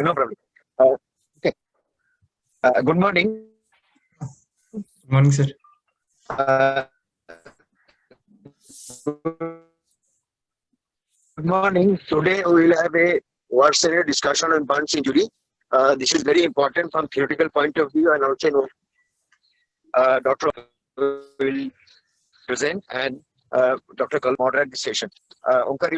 No problem. Okay. Good morning. Good morning, sir. Good morning. Today we will have a word-centered discussion on burns injury. This is very important from theoretical point of view, and also Dr. will present and Dr. Kal moderate the session. Omkar,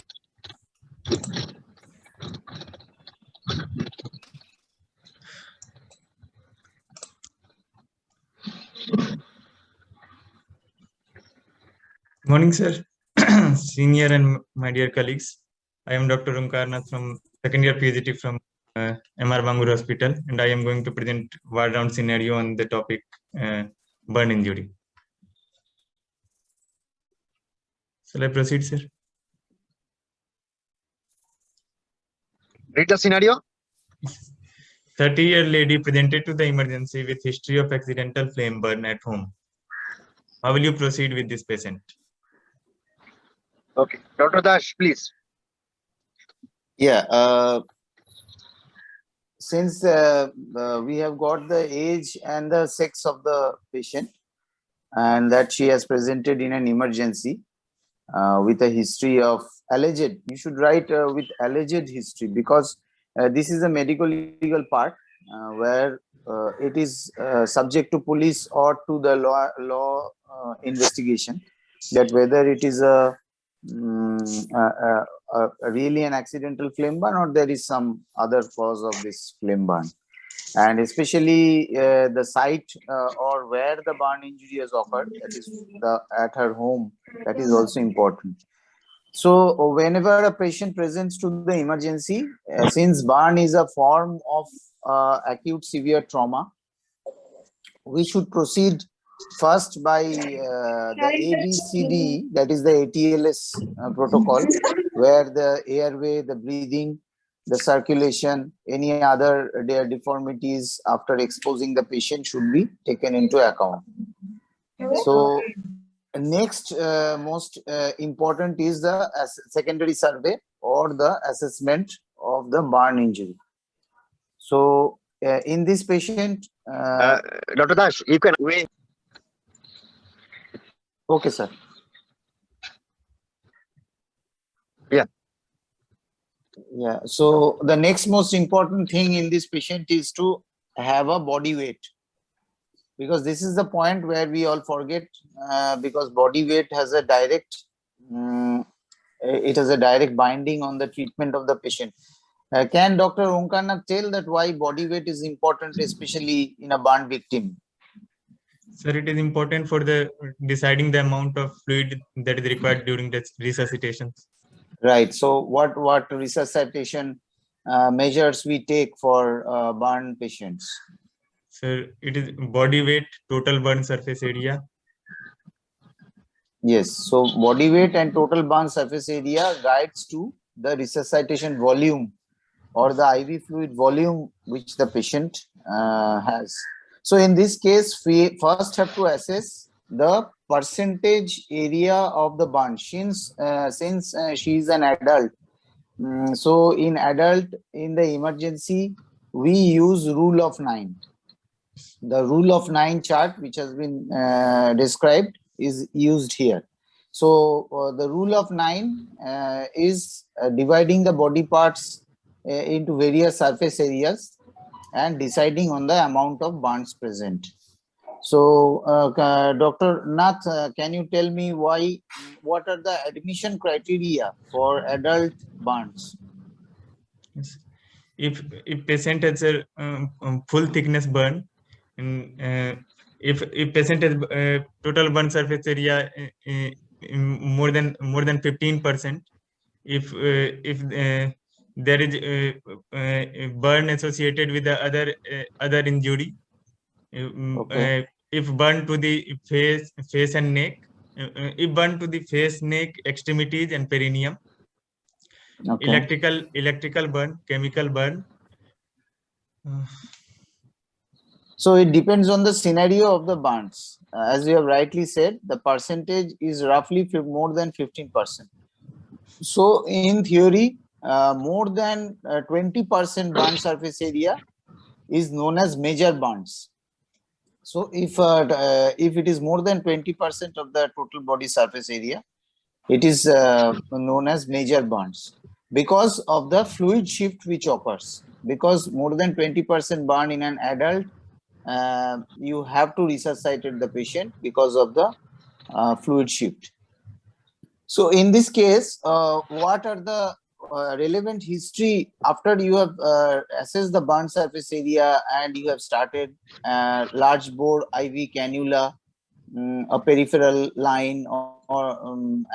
Morning, sir. Senior and my dear colleagues. I am Dr. Nath from second year PhD from MR Bangur Hospital, and I am going to present word round scenario on the topic burn injury. Shall I proceed, sir? read the scenario. 30-year lady presented to the emergency with history of accidental flame burn at home. How will you proceed with this patient? Okay. Dr. Dash, please. Yeah, since we have got the age and the sex of the patient, and that she has presented in an emergency with a history of alleged, you should write with alleged history, because this is a medical legal part where it is subject to police or to the law investigation, that whether it is really an accidental flame burn or there is some other cause of this flame burn, and especially the site or where the burn injury has occurred, that is at her home, that is also important. So whenever a patient presents to the emergency, since burn is a form of acute severe trauma, we should proceed first by the ABCD, that is the ATLS protocol, where the airway, the breathing, the circulation, any other deformities after exposing the patient should be taken into account. So next most important is the secondary survey or the assessment of the burn injury. So in this patient, Dr. Dash, you can wait. okay, sir. Yeah, so the next most important thing in this patient is to have a body weight, because this is the point where we all forget, because body weight has a direct it has a direct binding on the treatment of the patient. Can Dr. Nath tell that why body weight is important, especially in a burn victim? Sir, it is important for the deciding the amount of fluid that is required during the resuscitation. Right. So what resuscitation measures we take for burn patients? Sir, it is body weight, total burn surface area. Yes. So body weight and total burn surface area guides to the resuscitation volume or the IV fluid volume which the patient has. So in this case, we first have to assess the percentage area of the burn, since she is an adult. So in adult, in the emergency, we use rule of 9. The rule of 9 chart, which has been described, is used here. So the rule of 9 is dividing the body parts into various surface areas and deciding on the amount of burns present. So Dr. Nath, can you tell me what are the admission criteria for adult burns? Yes. If patient has a full thickness burn, and if patient has total burn surface area more than 15%, if there is burn associated with the other injury, Okay. if burn to the face and neck, if burn to the face, neck, extremities and perineum, Okay. electrical burn, chemical burn. So it depends on the scenario of the burns. As you have rightly said, the percentage is roughly more than 15%. So in theory, more than 20% burn surface area is known as major burns. So if it is more than 20% of the total body surface area, it is known as major burns because of the fluid shift which occurs. Because more than 20% burn in an adult, you have to resuscitate the patient because of the fluid shift. So in this case, what are the relevant history after you have assessed the burn surface area and you have started large bore IV cannula, a peripheral line, or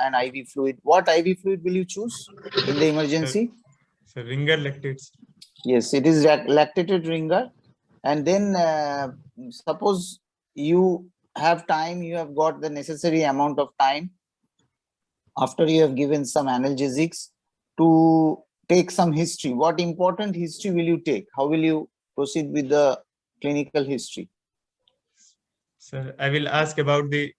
an IV fluid? What IV fluid will you choose in the emergency? So ringer lactates. Yes, it is lactated ringer. And then suppose you have time, you have got the necessary amount of time after you have given some analgesics to take some history. What important history will you take? How will you proceed with the clinical history? Sir, I will ask about the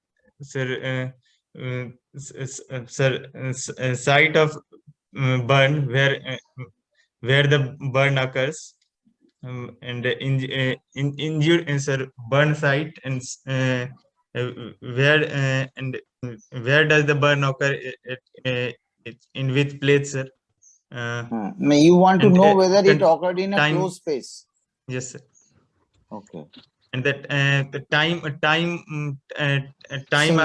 site of burn where the burn occurs, and injured burn site, and where does the burn occur, in which place, sir? You want to and, know whether it con- occurred in a time- closed space. Yes, sir. Okay. And that the time Since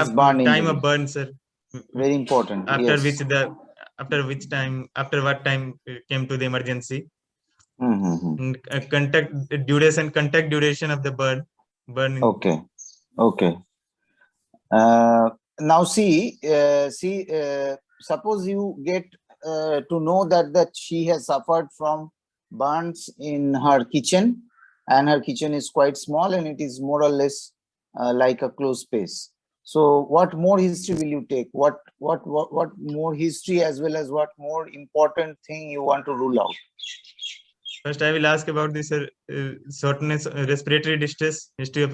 burn time injury. of burn, sir. Very important. After Yes. after what time came to the emergency, Mm-hmm. and contact duration of the burn. Okay. Okay. Now see, suppose you get to know that she has suffered from burns in her kitchen, and her kitchen is quite small and it is more or less like a closed space. So what more history will you take? What more history, as well as what more important thing you want to rule out? First, I will ask about this shortness, respiratory distress, history of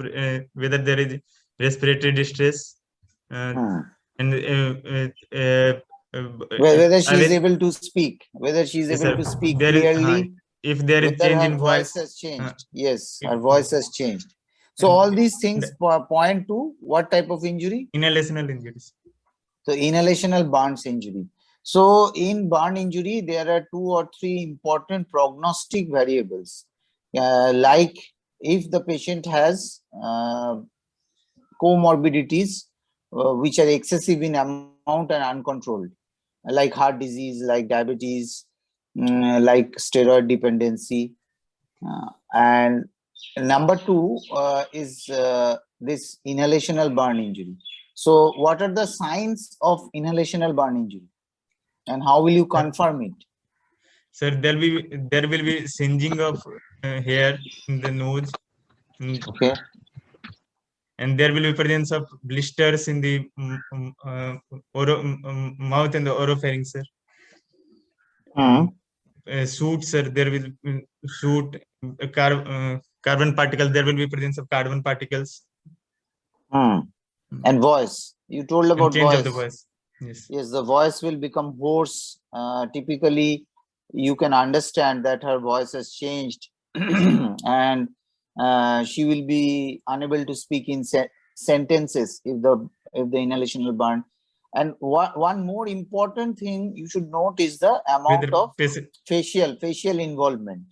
whether there is respiratory distress, and whether she is able to speak, whether she is Yes, able sir. to speak There is- clearly, if there is whether change her in voice voice, has changed. Yes, her if- voice has changed. So and- all these things point to what type of injury? inhalational injuries. So inhalational burns injury. So in burn injury, there are 2 or 3 important prognostic variables. Like if the patient has comorbidities which are excessive in amount and uncontrolled, like heart disease, like diabetes, like steroid dependency. And number 2 is this inhalational burn injury. So what are the signs of inhalational burn injury, and how will you confirm it? Sir, there will be singeing of hair in the nose. Okay. And there will be presence of blisters in the mouth and the oropharynx, sir. Soot, sir, there will soot, carbon particles. There will be presence of carbon particles. And voice. You told about change voice. Of the voice. Yes. Yes, the voice will become hoarse. Typically, you can understand that her voice has changed, and she will be unable to speak in sentences if the inhalational burn. And one more important thing you should note is the amount of facial involvement.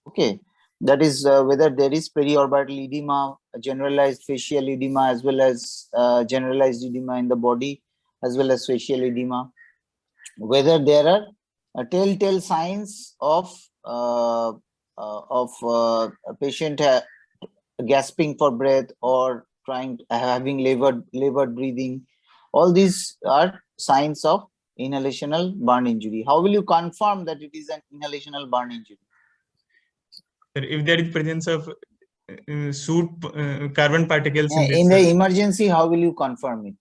Okay, that is whether there is periorbital edema, generalized facial edema, as well as generalized edema in the body, as well as facial edema. Whether there are telltale signs of a patient gasping for breath or having labored breathing. All these are signs of inhalational burn injury. How will you confirm that it is an inhalational burn injury? If there is presence of soot, carbon particles in the emergency, how will you confirm it?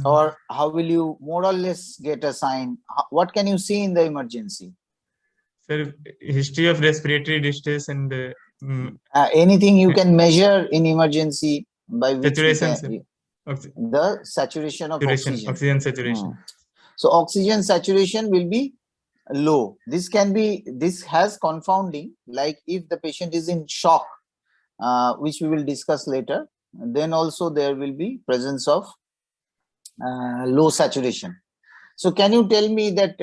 Or how will you more or less get a sign? What can you see in the emergency? Sir, history of respiratory distress and anything you can measure in emergency by which saturation, the saturation of oxygen. Oxygen saturation. So oxygen saturation will be low. This has confounding, like if the patient is in shock, which we will discuss later, then also there will be presence of low saturation. So can you tell me that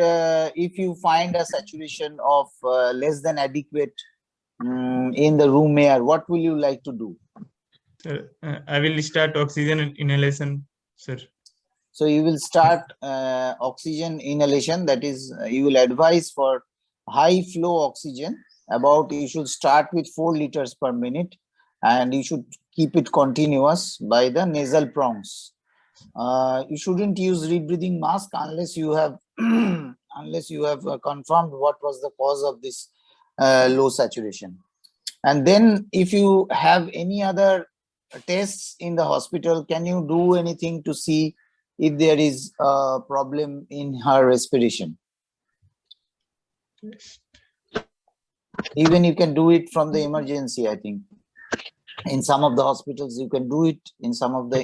if you find a saturation of less than adequate in the room air, what will you like to do? Sir, I will start oxygen inhalation, sir. So you will start oxygen inhalation, that is, you will advise for high flow oxygen. You should start with 4 liters per minute, and you should keep it continuous by the nasal prongs. You shouldn't use rebreathing mask unless you have confirmed what was the cause of this low saturation. And then if you have any other tests in the hospital, can you do anything to see if there is a problem in her respiration? Even you can do it from the emergency, I think. In some of the hospitals, you can do it in some of the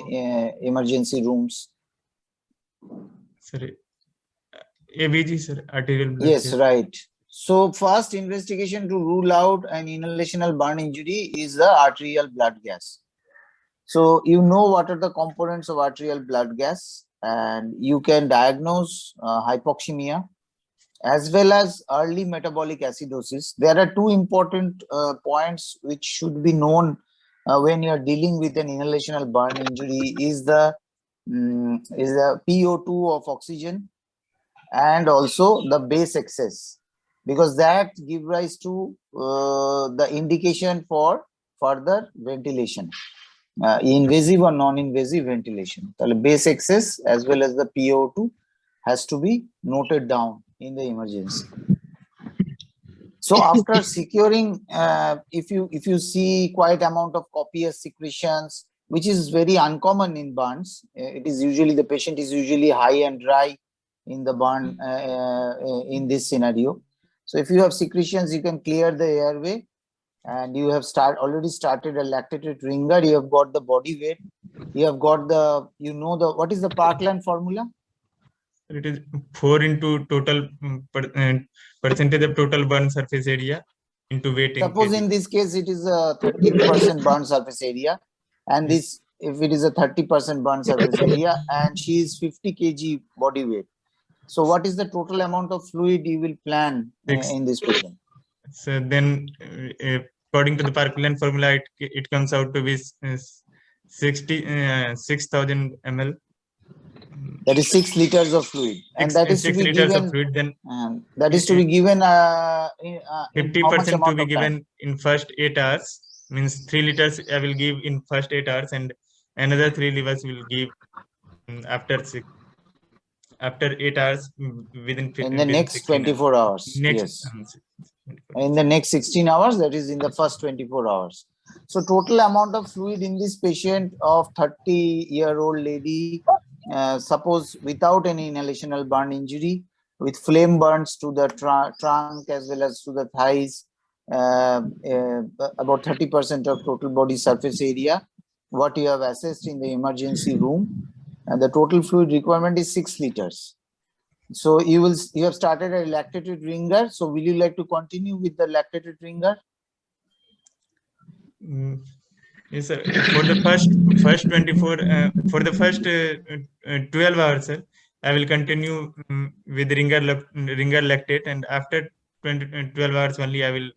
emergency rooms. Sorry. ABG, sir, arterial blood Yes, gas. right. So first investigation to rule out an inhalational burn injury is the arterial blood gas. So you know what are the components of arterial blood gas, and you can diagnose hypoxemia as well as early metabolic acidosis. There are two important points which should be known when you are dealing with an inhalational burn injury is the PO2 of oxygen and also the base excess, because that give rise to the indication for further ventilation, invasive or non-invasive ventilation. The base excess as well as the PO2 has to be noted down in the emergency. So after securing, if you see quite amount of copious secretions, which is very uncommon in burns, it is usually the patient is usually high and dry in the burn in this scenario. So if you have secretions, you can clear the airway, and you have already started a lactated ringer. You have got the body weight. You have got what is the Parkland formula? It is 4 into total percentage of total burn surface area into weight. Suppose in this case it is a 30% burn surface area, and this, if it is a 30% burn surface area, and she is 50 kg body weight. So what is the total amount of fluid you will plan in this patient? So then, according to the Parkland formula, it comes out to be 6,000 ml. That is 6 liters of fluid, and that is to be given. Fluid, then that is to be given 50% to be given in first 8 hours. Means 3 liters I will give in first 8 hours, and another 3 liters will give after 8 hours within the next 24 hours. Yes. In the next 16 hours, that is in the first 24 hours. So total amount of fluid in this patient of 30-year-old lady, suppose without any inhalational burn injury, with flame burns to the trunk as well as to the thighs, about 30% of total body surface area, what you have assessed in the emergency room, and the total fluid requirement is 6 liters. So you have started a lactated ringer. So will you like to continue with the lactated ringer? Yes, sir. For the first 24, for the first 12 hours, sir, I will continue with ringer lactate, and after 12 hours only I will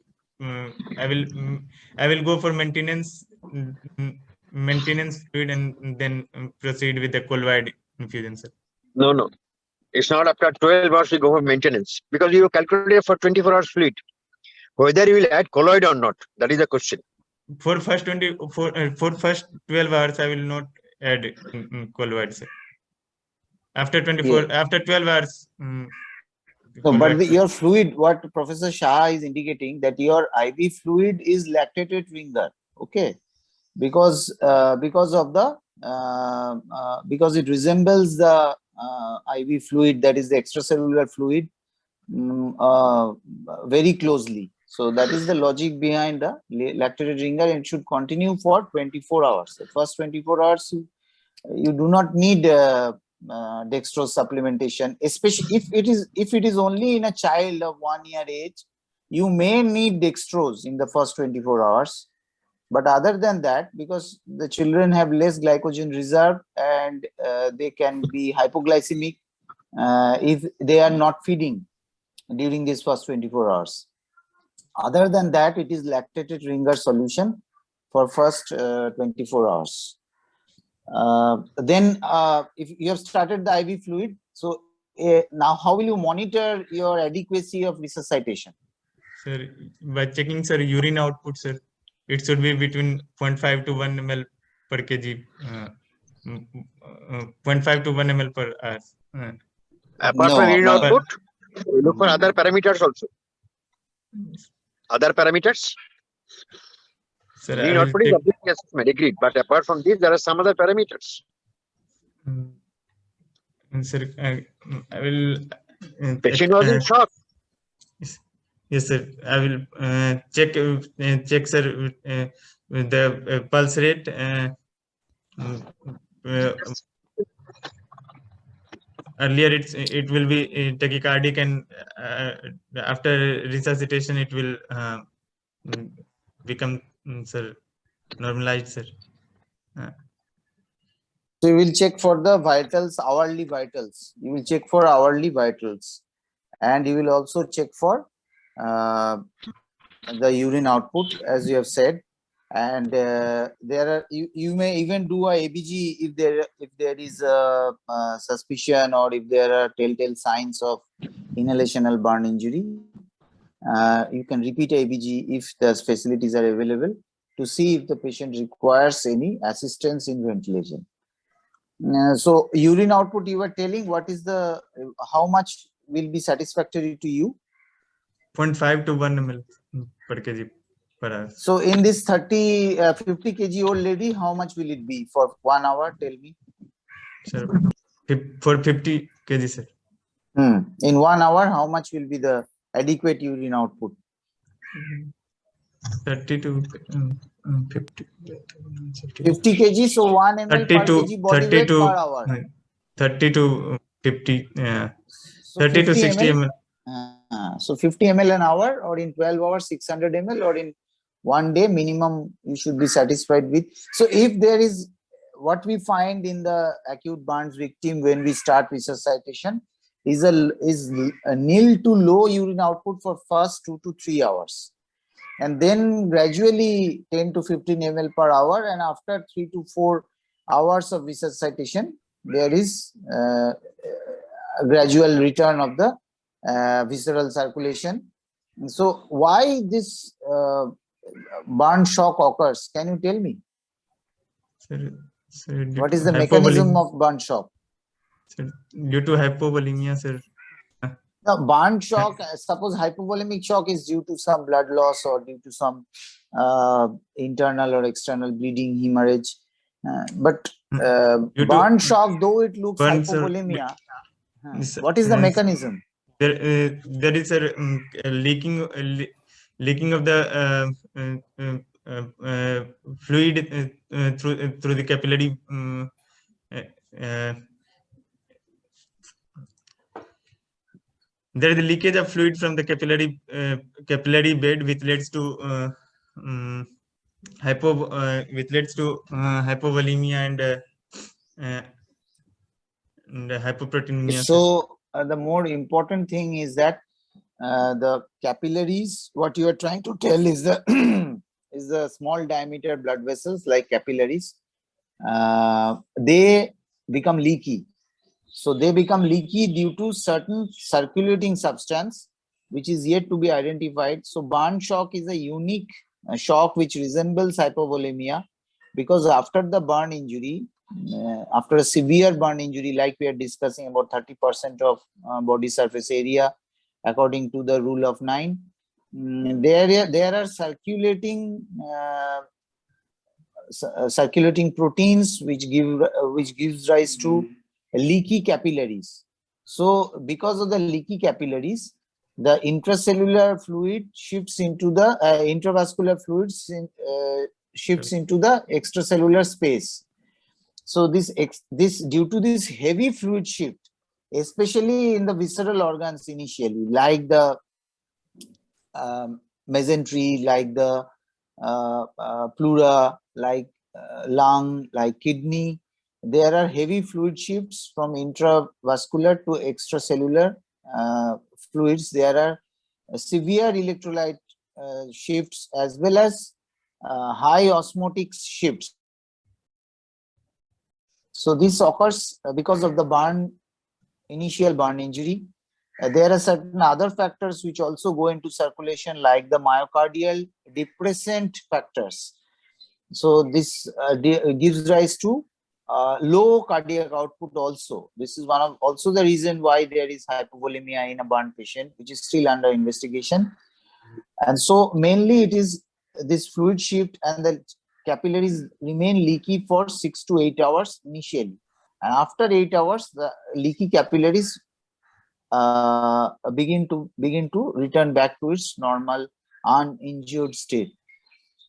go for maintenance fluid, and then proceed with the colloid infusion, sir. No. It's not after 12 hours you go for maintenance, because you calculate for 24 hours fluid. Whether you will add colloid or not, that is the question. For first 12 hours, I will not add colloid, sir. After 24, after 12 hours. No, but your fluid, what Professor Shah is indicating, that your IV fluid is lactated ringer, okay? Because of the because it resembles the IV fluid, that is the extracellular fluid, very closely. So that is the logic behind the lactated ringer, and it should continue for 24 hours. The first 24 hours, you do not need dextrose supplementation, especially if it is only in a child of 1 year age. You may need dextrose in the first 24 hours. But other than that, because the children have less glycogen reserve and they can be hypoglycemic if they are not feeding during these first 24 hours. Other than that, it is lactated ringer solution for first 24 hours. Then if you have started the IV fluid, so now how will you monitor your adequacy of resuscitation? Sir, by checking, sir, urine output, sir, it should be between 0.5 to 1 ml per kg, 0.5 to 1 ml per hour. Apart from urine but- output, we look for other parameters also. Other parameters? Sir, Urine output is obviously assessment, agreed. But apart from this, there are some other parameters. Sir, I will. Patient was in shock. Yes, sir. I will check, sir, with the pulse rate. Earlier, it will be tachycardic, and after resuscitation, it will become, sir, normalized, sir. So you will check for the vitals, hourly vitals. You will check for hourly vitals, and you will also check for the urine output, as you have said. And there are you may even do a ABG if there is a suspicion or if there are telltale signs of inhalational burn injury. You can repeat ABG if the facilities are available to see if the patient requires any assistance in ventilation. So urine output, you were telling, what is the how much will be satisfactory to you? 0.5 to 1 ml per kg per hour. So in this 50 kg old lady, how much will it be for 1 hour? Tell me. Sir, for 50 kg, sir. In 1 hour, how much will be the adequate urine output? 30 to 50. 50 kg, so 1 ml 30 per to kg body 30 weight to per hour. 30 to 50. So 30 to 60 ml. ml. So 50 ml an hour, or in 12 hours 600 ml, or in 1 day minimum you should be satisfied with. So if there is, what we find in the acute burns victim when we start resuscitation is a nil to low urine output for first 2 to 3 hours, and then gradually 10 to 15 ml per hour, and after 3 to 4 hours of resuscitation there is a gradual return of the visceral circulation. So why this burn shock occurs? Can you tell me? Sir, What is the mechanism of burn shock? Sir, due to hypovolemia, sir. Now, burn shock, suppose hypovolemic shock is due to some blood loss or due to some internal or external bleeding, hemorrhage. But burn shock, though it looks burn, hypovolemia, sir, what is the mechanism? There is a leaking of the fluid through the capillary. There is a leakage of fluid from the capillary bed, which leads to hypovolemia and hypoproteinemia. So the more important thing is that the capillaries, what you are trying to tell is the is the small diameter blood vessels like capillaries, they become leaky. So they become leaky due to certain circulating substance which is yet to be identified. So burn shock is a unique shock which resembles hypovolemia, because after the burn injury, after a severe burn injury, like we are discussing about 30% of body surface area according to the rule of 9, there are circulating proteins which gives rise to leaky capillaries. So because of the leaky capillaries, the intracellular fluid shifts into the intravascular fluids shifts into the extracellular space. So this due to this heavy fluid shift, especially in the visceral organs initially, like the mesentery, like the pleura, like lung, like kidney, there are heavy fluid shifts from intravascular to extracellular fluids. There are severe electrolyte shifts as well as high osmotic shifts. So this occurs because of the initial burn injury. There are certain other factors which also go into circulation, like the myocardial depressant factors. So this gives rise to low cardiac output also. This is one of also the reason why there is hypovolemia in a burn patient, which is still under investigation. And so mainly it is this fluid shift, and the capillaries remain leaky for 6 to 8 hours initially. And after 8 hours, the leaky capillaries begin to return back to its normal uninjured state.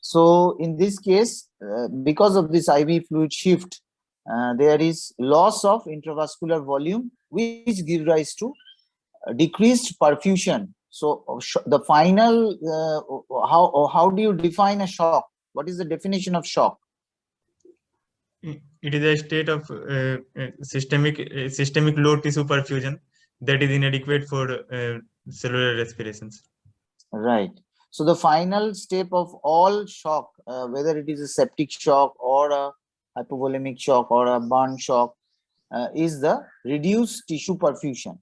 So in this case, because of this IV fluid shift, there is loss of intravascular volume, which gives rise to decreased perfusion. So the final, how do you define a shock? What is the definition of shock? It is a state of systemic low tissue perfusion that is inadequate for cellular respirations. Right. So the final step of all shock, whether it is a septic shock or a hypovolemic shock or a burn shock, is the reduced tissue perfusion.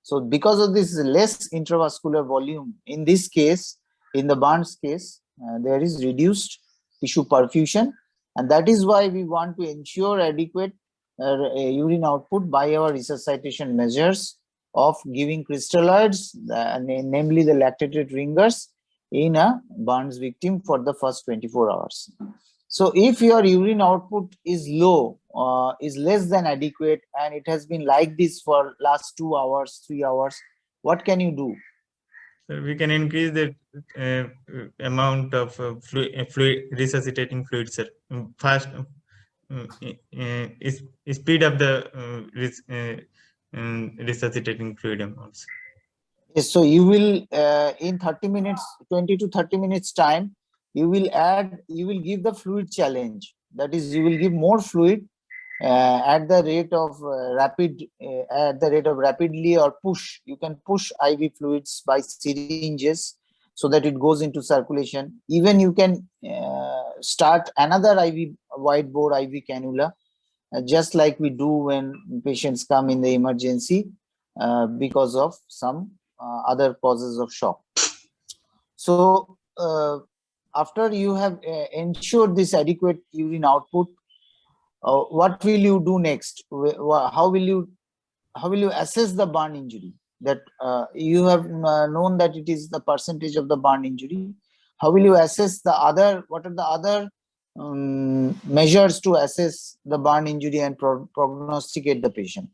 So because of this less intravascular volume, in this case, in the burns case, there is reduced tissue perfusion, and that is why we want to ensure adequate urine output by our resuscitation measures of giving crystalloids, namely the lactated ringers, in a burns victim for the first 24 hours. So if your urine output is low, is less than adequate, and it has been like this for last 2 hours, 3 hours, what can you do? So we can increase the amount of fluid resuscitating fluid, sir. Fast, speed up the resuscitating fluid amounts. Yes, so you will in 30 minutes, 20 to 30 minutes time, you will give the fluid challenge. That is, you will give more fluid at the rate of rapidly or push. You can push IV fluids by syringes so that it goes into circulation. Even you can start another IV wide bore IV cannula, just like we do when patients come in the emergency because of some other causes of shock. So after you have ensured this adequate urine output, what will you do next? How will you assess the burn injury? That you have known that it is the percentage of the burn injury. How will you assess the other? What are the other measures to assess the burn injury and prognosticate the patient?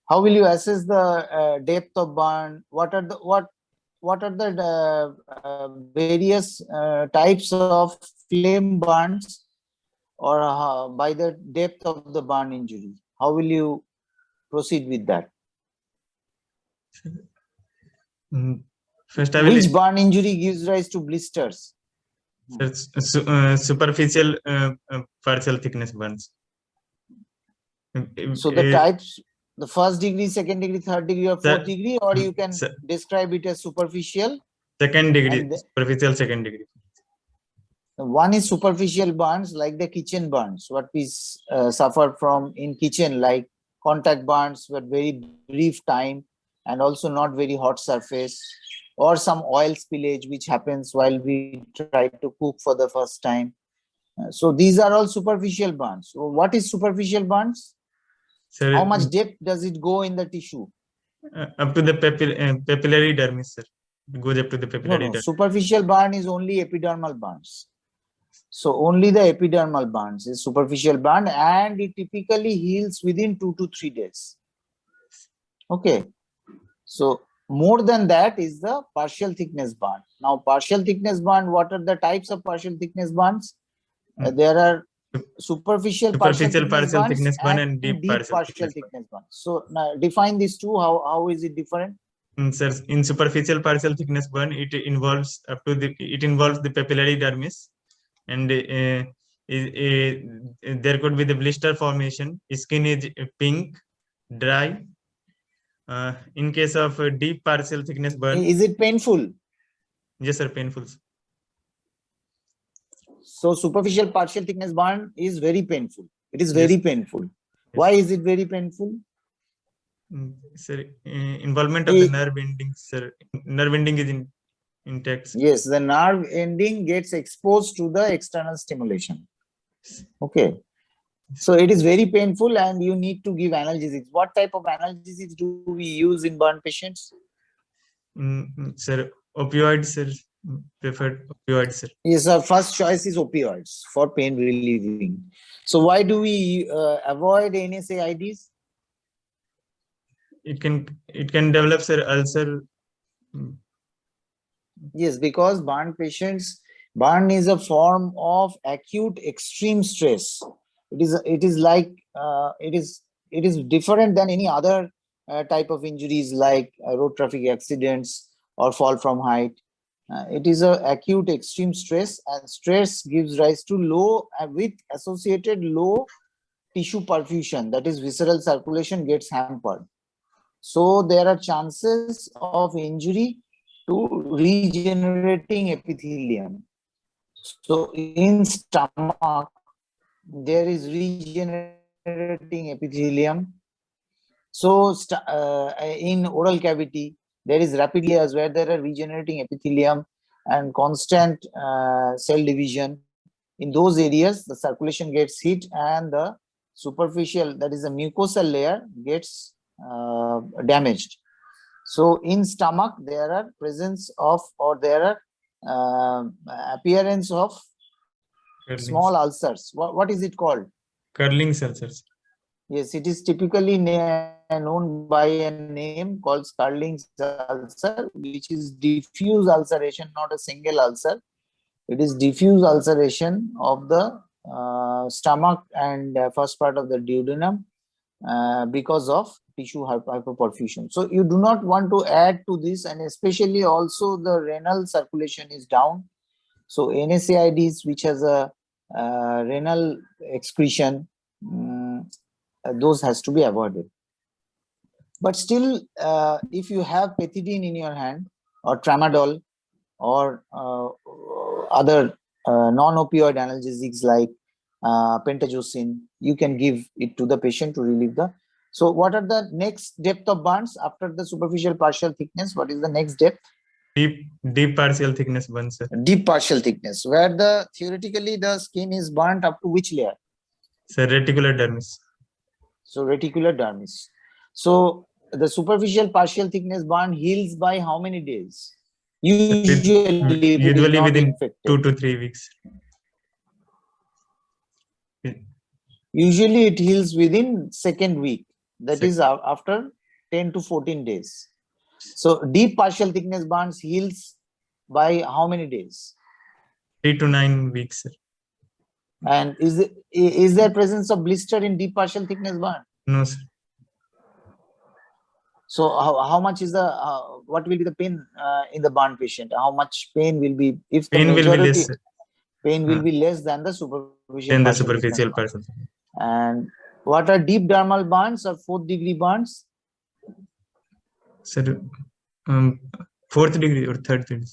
How will you assess the depth of burn? What are the various types of flame burns, or by the depth of the burn injury? How will you proceed with that? First, I will. Which burn injury gives rise to blisters? Superficial partial thickness burns. So the types, the first degree, second degree, third degree, or fourth degree, or you can describe it as superficial. Second degree, superficial second degree. One is superficial burns, like the kitchen burns, what we suffer from in kitchen, like contact burns with very brief time and also not very hot surface, or some oil spillage which happens while we try to cook for the first time. So these are all superficial burns. So what is superficial burns? Sir, how much depth does it go in the tissue? Up to the papillary dermis, sir. It goes up to the papillary dermis. Superficial burn is only epidermal burns. So only the epidermal burns is superficial burn, and it typically heals within 2 to 3 days. Okay. So more than that is the partial thickness band. Now, partial thickness band, what are the types of partial thickness bands? There are superficial partial thickness bands and and deep partial thickness thickness bands. So now define these two. How is it different? Sir, in superficial partial thickness band, it involves the papillary dermis, and there could be the blister formation. Skin is pink, dry. In case of deep partial thickness burn, Is it painful? yes, sir, painful. So superficial partial thickness band is very painful. It is very painful. Yes. Why is it very painful? Sir, involvement of the nerve ending, sir. Nerve ending is intact. Yes, the nerve ending gets exposed to the external stimulation. Okay. So it is very painful and you need to give analgesics. What type of analgesics do we use in burn patients? Sir, opioids, sir. Preferred opioids, sir. Yes, our first choice is opioids for pain relieving. So why do we avoid NSAIDs? It can develop, sir, ulcer. Yes, because burn is a form of acute extreme stress. It is different than any other type of injuries like road traffic accidents or fall from height. It is a acute extreme stress, and stress gives rise to low with associated low tissue perfusion, that is visceral circulation gets hampered. So there are chances of injury to regenerating epithelium. So in stomach, there is regenerating epithelium. So in oral cavity, there is rapidly as where there are regenerating epithelium and constant cell division. In those areas, the circulation gets hit and the superficial, that is the mucosal layer, gets damaged. So in stomach, there are presence of, or there are appearance of small ulcers. What is it called? Curling ulcers. Yes, it is typically known by a name called Curling ulcer, which is diffuse ulceration, not a single ulcer. It is diffuse ulceration of the stomach and first part of the duodenum because of tissue hyperperfusion. So you do not want to add to this, and especially also the renal circulation is down. So NSAIDs, which has a renal excretion, those has to be avoided. But still, if you have pethidine in your hand or tramadol or other non-opioid analgesics like pentazocine, you can give it to the patient to relieve the. So what are the next depth of burns after the superficial partial thickness? What is the next depth? Deep partial thickness burns, sir. Deep partial thickness, where the theoretically the skin is burnt up to which layer? Sir, reticular dermis. So reticular dermis. So the superficial partial thickness burn heals by how many days? Usually within infected. 2 to 3 weeks. Usually it heals within second week, that is after 10 to 14 days. So deep partial thickness burns heals by how many days? 3 to 9 weeks, sir. And is there presence of blister in deep partial thickness burn? No, sir. So how much is the what will be the pain in the burn patient? How much pain will be if the pain majority will be less, sir. Pain will be less than the superficial Than the partial superficial thickness partial. burn. And what are deep dermal burns or 4th degree burns? Sir, 4th degree or 3rd degree?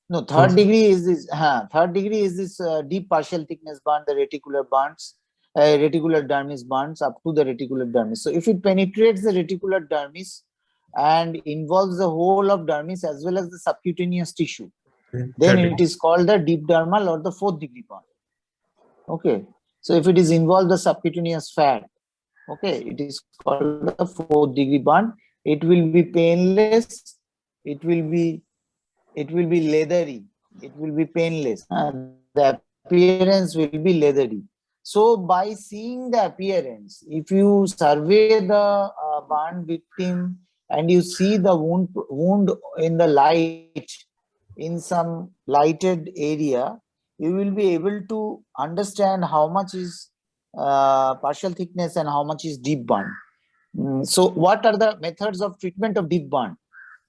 No, third degree is this. Third degree is this deep partial thickness burn, the reticular burns, reticular dermis burns up to the reticular dermis. So if it penetrates the reticular dermis and involves the whole of dermis as well as the subcutaneous tissue, then it is called the deep dermal or the 4th degree burn. Okay. So if it is involved the subcutaneous fat, okay, it is called the 4th degree burn. It will be painless. It will be leathery. It will be painless. The appearance will be leathery. So by seeing the appearance, if you survey the burn victim and you see the wound in the light, in some lighted area, you will be able to understand how much is partial thickness and how much is deep burn. So what are the methods of treatment of deep burn,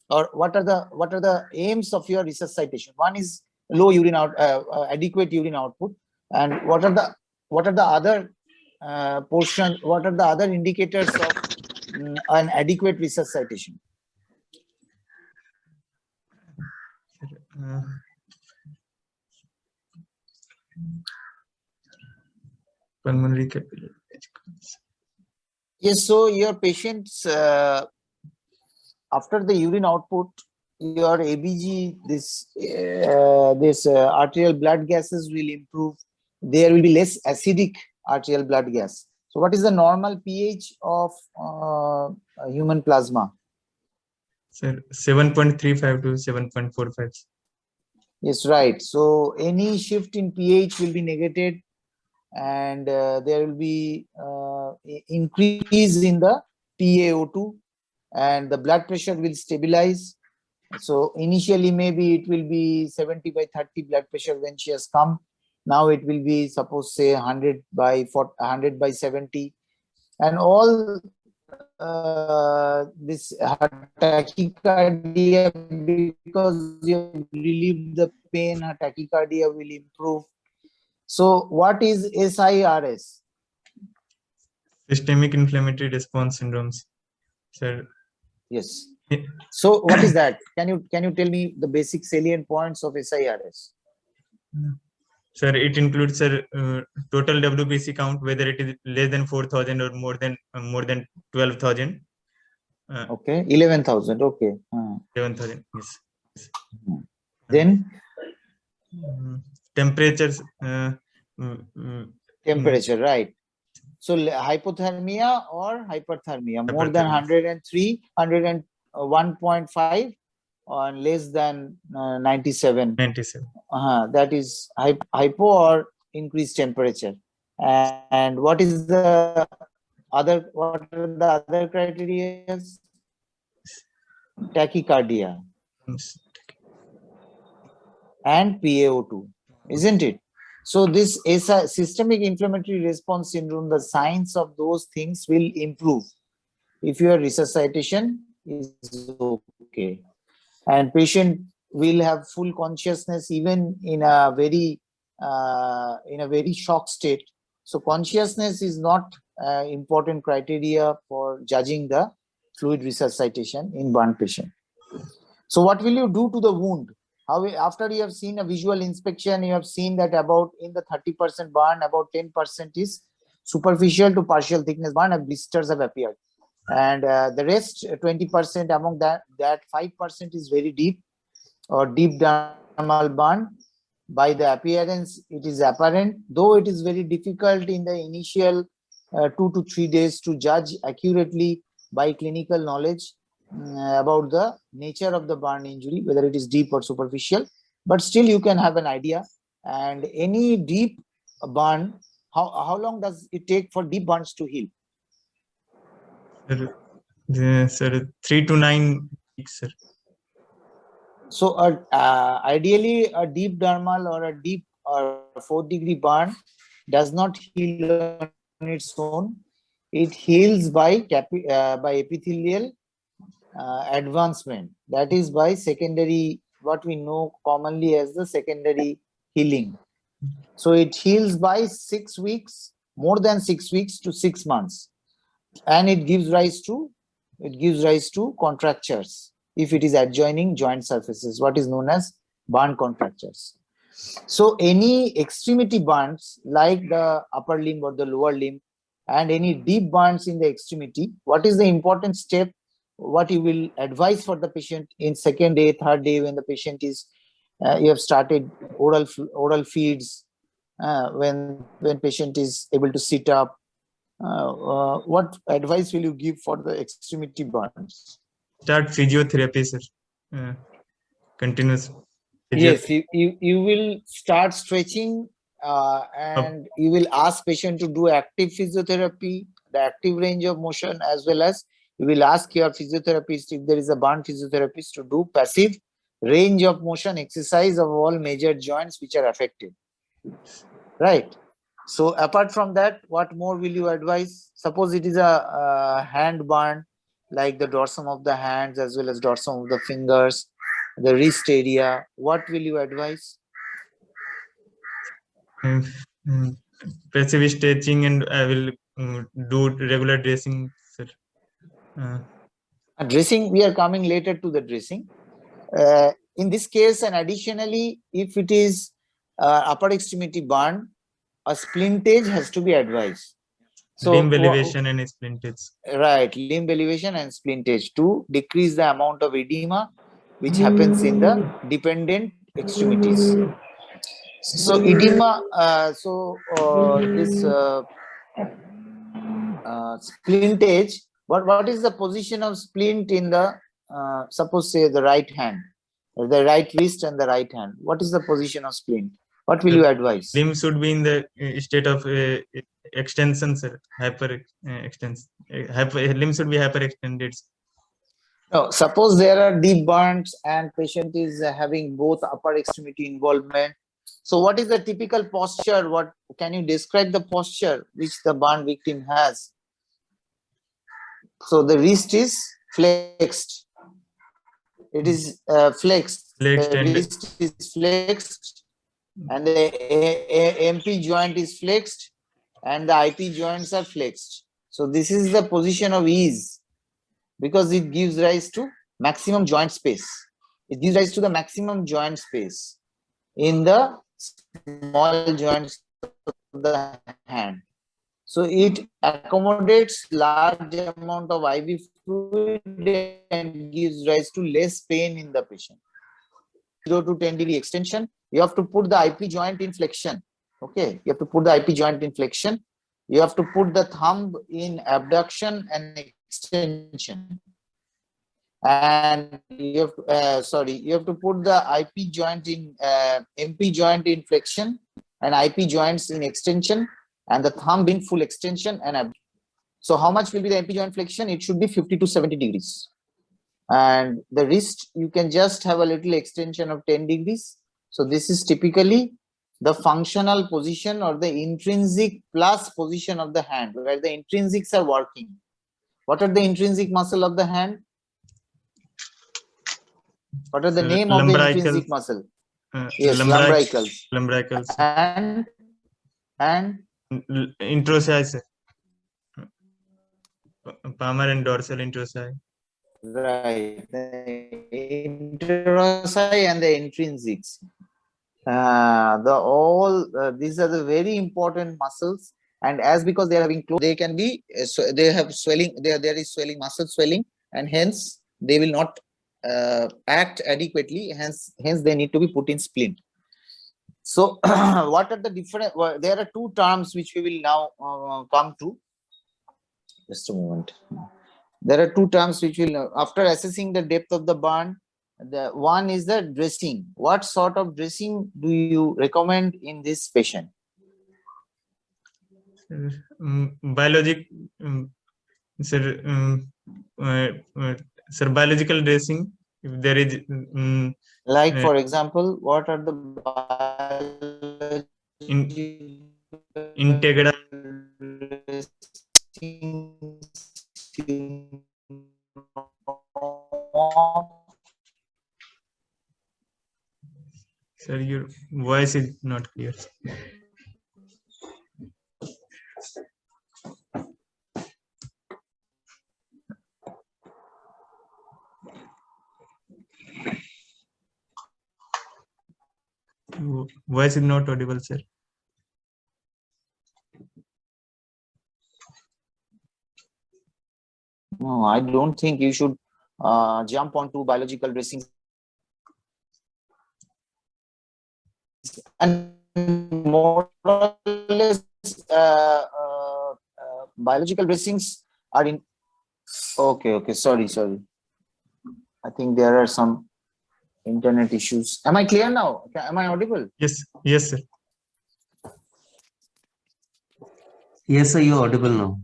or what are the aims of your resuscitation? One is low urine adequate urine output, and what are the other portion, what are the other indicators of an adequate resuscitation? Uh, Pulmonary capillary. Yes, so your patients after the urine output, your ABG, this arterial blood gases will improve. There will be less acidic arterial blood gas. So what is the normal pH of human plasma? Sir, 7.35 to 7.45. Yes, right. So any shift in pH will be negated, and there will be increase in the PaO2, and the blood pressure will stabilize. So initially maybe it will be 70/30 blood pressure when she has come. Now it will be, suppose say 100/70, and all this tachycardia, because you have relieved the pain, her tachycardia will improve. So what is SIRS? Systemic inflammatory response syndromes. Sir, Yes. So what is that? Can you tell me the basic salient points of SIRS? sir, it includes total WBC count, whether it is less than 4,000 or more than 12,000. Okay, 11,000. Okay. 11,000. Yes. Then temperatures. temperature, right? So hypothermia or hyperthermia, more than 103, 101.5, or less than 97. 97. That is hypo or increased temperature. And what are the other criteria? Tachycardia and PaO2, isn't it? So this is a systemic inflammatory response syndrome. The signs of those things will improve if your resuscitation is okay, and patient will have full consciousness even in a very shock state. So consciousness is not important criteria for judging the fluid resuscitation in burn patient. So what will you do to the wound? After you have seen a visual inspection, you have seen that about in the 30% burn, about 10% is superficial to partial thickness burn, and blisters have appeared. And the rest 20%, among that 5% is very deep or deep dermal burn. By the appearance, it is apparent, though it is very difficult in the initial 2 to 3 days to judge accurately by clinical knowledge about the nature of the burn injury, whether it is deep or superficial, but still you can have an idea. And any deep burn, how long does it take for deep burns to heal? Sir, 3 to 9 weeks, sir. So ideally a deep dermal or a deep or 4th-degree burn does not heal on its own. It heals by epithelial advancement, that is by secondary, what we know commonly as the secondary healing. So it heals by 6 weeks, more than 6 weeks to 6 months, and it gives rise to contractures if it is adjoining joint surfaces, what is known as burn contractures. So any extremity burns like the upper limb or the lower limb, and any deep burns in the extremity, what is the important step, what you will advise for the patient in 2nd day, 3rd day, when the patient is you have started oral feeds, when patient is able to sit up, what advice will you give for the extremity burns? Start physiotherapy, sir. Continuous. Yes, you will start stretching, and you will ask patient to do active physiotherapy, the active range of motion, as well as you will ask your physiotherapist, if there is a burn physiotherapist, to do passive range of motion exercise of all major joints which are affected. Right. So apart from that, what more will you advise? Suppose it is a hand burn, like the dorsum of the hands as well as dorsum of the fingers, the wrist area. What will you advise? Passive stretching, and I will do regular dressing, sir. Dressing, we are coming later to the dressing. In this case, and additionally, if it is upper extremity burn, a splintage has to be advised. So limb elevation and splintage. Right, limb elevation and splintage to decrease the amount of edema which happens in the dependent extremities. So edema, this splintage, what is the position of splint in the, suppose say the right hand, the right wrist and the right hand? What is the position of splint? What will you advise? Limb should be in the state of extension, sir. Hyper extension. Limb should be hyper extended. No, suppose there are deep burns and patient is having both upper extremity involvement. So what is the typical posture? What can you describe the posture which the burn victim has? So the wrist is flexed. It is flexed. The wrist is flexed, and the MP joint is flexed, and the IP joints are flexed. So this is the position of ease, because it gives rise to maximum joint space. It gives rise to the maximum joint space in the small joints of the hand. So it accommodates large amount of IV fluid and gives rise to less pain in the patient. 0 to 10 degree extension, you have to put the IP joint in flexion. Okay, you have to put the IP joint in flexion. You have to put the thumb in abduction and extension. And you have to, you have to put the IP joint in MP joint in flexion and IP joints in extension, and the thumb in full extension and abduction. So how much will be the MP joint flexion? It should be 50 to 70 degrees. And the wrist, you can just have a little extension of 10 degrees. So this is typically the functional position or the intrinsic plus position of the hand, where the intrinsics are working. What are the intrinsic muscle of the hand? What are the name of the intrinsic muscle? Yes, lumbricals. Lumbricals. And introsci, palmar and dorsal introsci. Right, the interossei and the intrinsics. These are the very important muscles, and as because they are having close, they can be they have swelling. There is swelling, muscle swelling, and hence they will not act adequately. Hence they need to be put in splint. So, what are the different? Well, there are two terms which we will now come to. Just a moment. There are two terms which will, after assessing the depth of the burn, the one is the dressing. What sort of dressing do you recommend in this patient? Sir, biological dressing. If there is, like for example, what are the integral Sir, your voice is not clear. Voice is not audible, sir. No, I don't think you should jump onto biological dressings. And more or less, biological dressings are in. Okay, sorry. I think there are some internet issues. Am I clear now? Am I audible? Yes, sir. Yes, sir, you're audible now.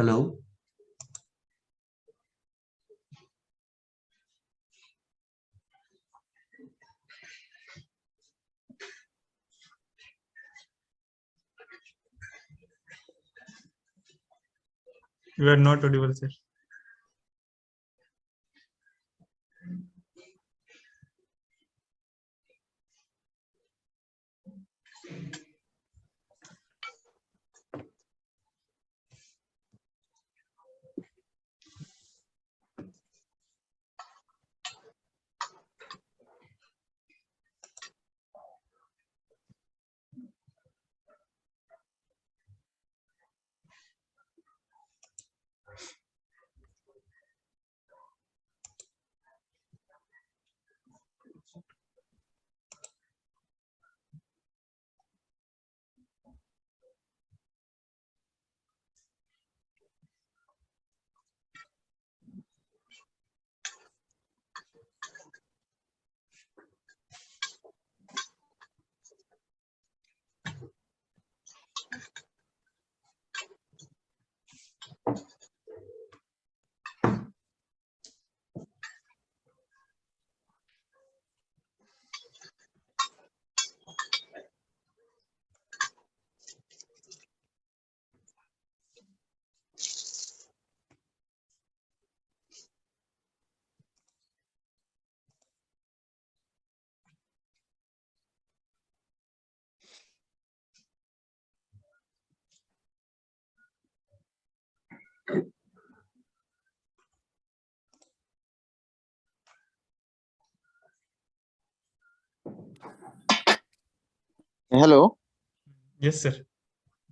Hello. You are not audible, sir. Hello. Yes, sir.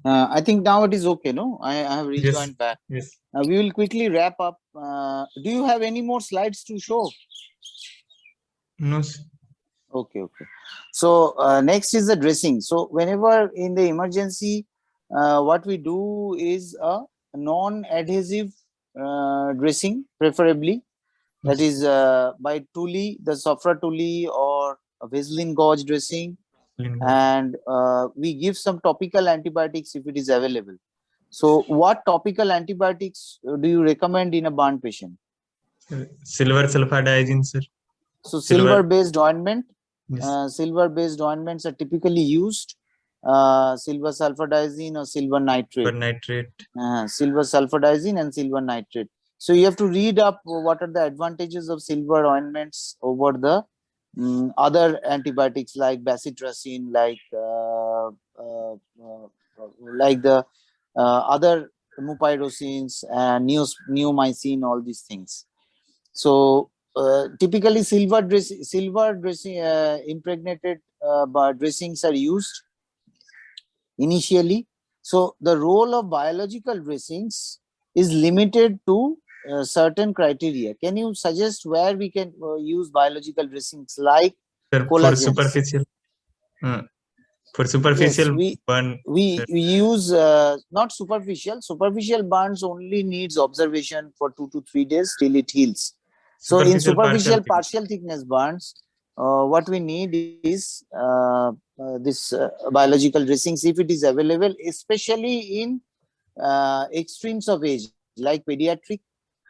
I think now it is okay, no? I have rejoined back. Yes. We will quickly wrap up. Do you have any more slides to show? No, sir. Okay. So next is the dressing. So whenever in the emergency, what we do is a non-adhesive dressing, preferably. That is by Tuli, the Sofra Tuli or a Vaseline gauze dressing. And we give some topical antibiotics if it is available. So what topical antibiotics do you recommend in a burn patient? Silver sulfadiazine, sir. So silver based ointment. Yes. Silver based ointments are typically used. Silver sulfadiazine or silver nitrate. Silver sulfadiazine and silver nitrate. So you have to read up what are the advantages of silver ointments over the other antibiotics like bacitracin, like the other mupirocins and neomycin, all these things. So typically silver dressing impregnated dressings are used initially. So the role of biological dressings is limited to certain criteria. Can you suggest where we can use biological dressings like for superficial? For superficial burn, we use not superficial. Superficial burns only needs observation for 2 to 3 days till it heals. So in superficial partial thickness burns, what we need is this biological dressings if it is available, especially in extremes of age like pediatric,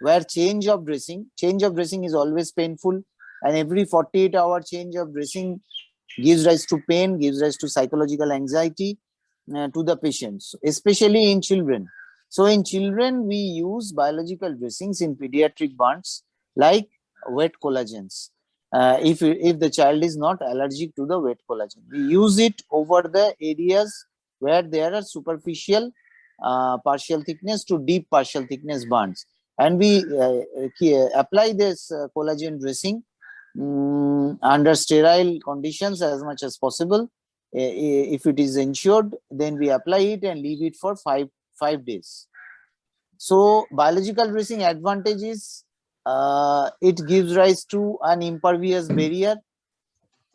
where change of dressing is always painful, and every 48-hour change of dressing gives rise to pain, gives rise to psychological anxiety to the patients, especially in children. So in children, we use biological dressings in pediatric burns like wet collagens. If the child is not allergic to the wet collagen, we use it over the areas where there are superficial partial thickness to deep partial thickness burns, and we apply this collagen dressing under sterile conditions as much as possible. If it is ensured, then we apply it and leave it for five days. So biological dressing advantages, it gives rise to an impervious barrier,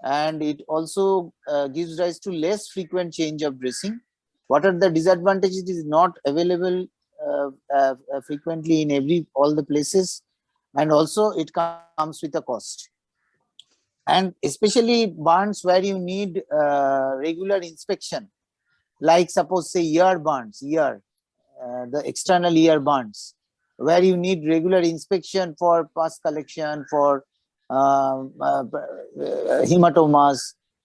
and it also gives rise to less frequent change of dressing. What are the disadvantages? It is not available frequently in all the places, and also it comes with a cost. And especially burns where you need regular inspection, like suppose say ear burns, the external ear burns, where you need regular inspection for pus collection, for hematomas,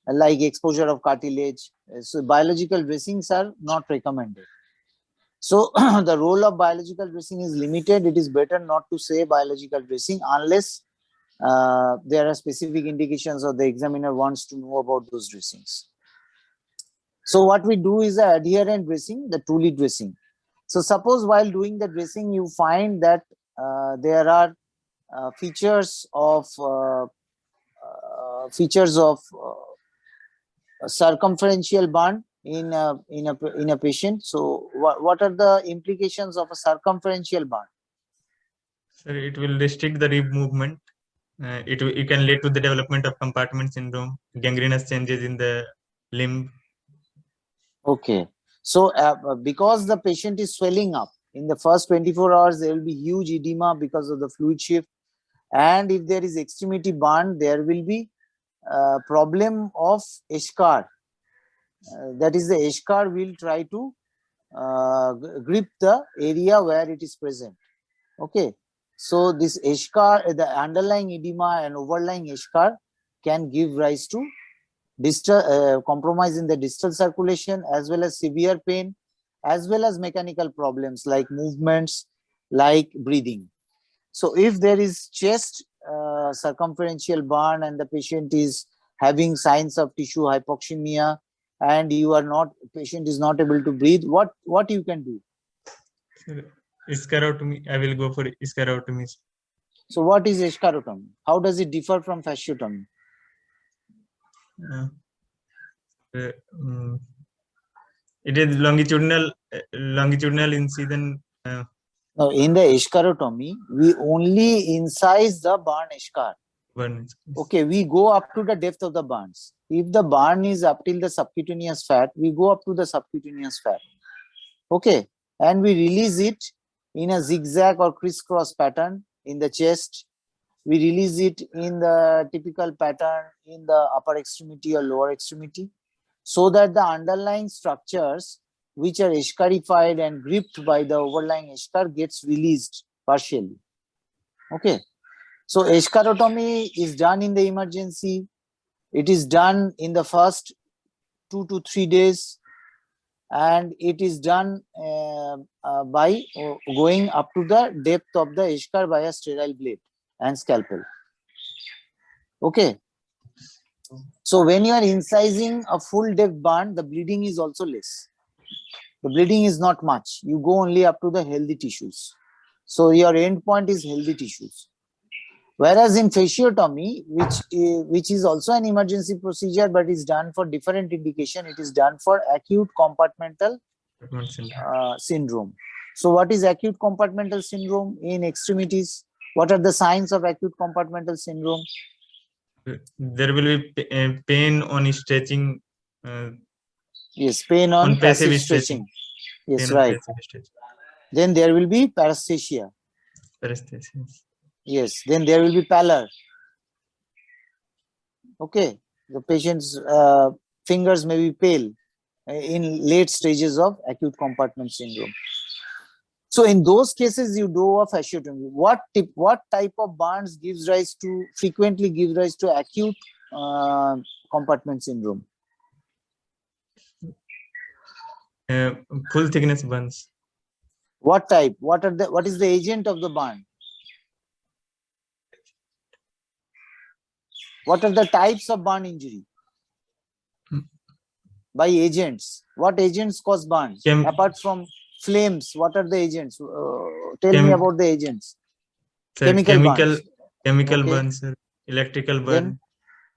like exposure of cartilage. So biological dressings are not recommended. So the role of biological dressing is limited. It is better not to say biological dressing unless there are specific indications or the examiner wants to know about those dressings. So what we do is the adherent dressing, the truly dressing. So suppose while doing the dressing, you find that there are features of circumferential burn in a patient. So what are the implications of a circumferential burn? So it will restrict the rib movement. It can lead to the development of compartment syndrome, gangrenous changes in the limb. Okay. So because the patient is swelling up, in the first 24 hours, there will be huge edema because of the fluid shift. And if there is extremity burn, there will be problem of eschar. That is, the eschar will try to grip the area where it is present. Okay. So this eschar, the underlying edema and overlying eschar can give rise to distal, compromise in the distal circulation, as well as severe pain, as well as mechanical problems like movements, like breathing. So if there is chest circumferential burn and the patient is having signs of tissue hypoxemia and patient is not able to breathe, what you can do? Eschatotomy. I will go for eschatotomy. So what is eschatotomy? How does it differ from fasciotomy? It is longitudinal incision. No, in the eschatotomy, we only incise the burn eschar. Burns. Okay, we go up to the depth of the burns. If the burn is up till the subcutaneous fat, we go up to the subcutaneous fat. Okay, and we release it in a zigzag or crisscross pattern in the chest. We release it in the typical pattern in the upper extremity or lower extremity, so that the underlying structures which are escharified and gripped by the overlying eschar gets released partially. Okay. So eschatotomy is done in the emergency. It is done in the first 2 to 3 days, and it is done by going up to the depth of the eschar by a sterile blade and scalpel. Okay. So when you are incising a full depth burn, the bleeding is also less. The bleeding is not much. You go only up to the healthy tissues. So your end point is healthy tissues. Whereas in fasciotomy, which is also an emergency procedure, but is done for different indication, it is done for acute compartmental syndrome. So what is acute compartmental syndrome in extremities? What are the signs of acute compartmental syndrome? There will be pain on stretching. Yes, pain on passive stretching. Yes, Pain right. Then there will be paresthesia. Paresthesia. Yes, then there will be pallor. Okay, the patient's fingers may be pale in late stages of acute compartment syndrome. So in those cases, you do a fasciotomy. What type of burns frequently gives rise to acute compartment syndrome? Full thickness burns. What type? What is the agent of the burn? What are the types of burn injury? By agents. What agents cause burn? Apart from flames, what are the agents? Tell me about the agents. Chemical burns. Chemical burns, electrical burn. Then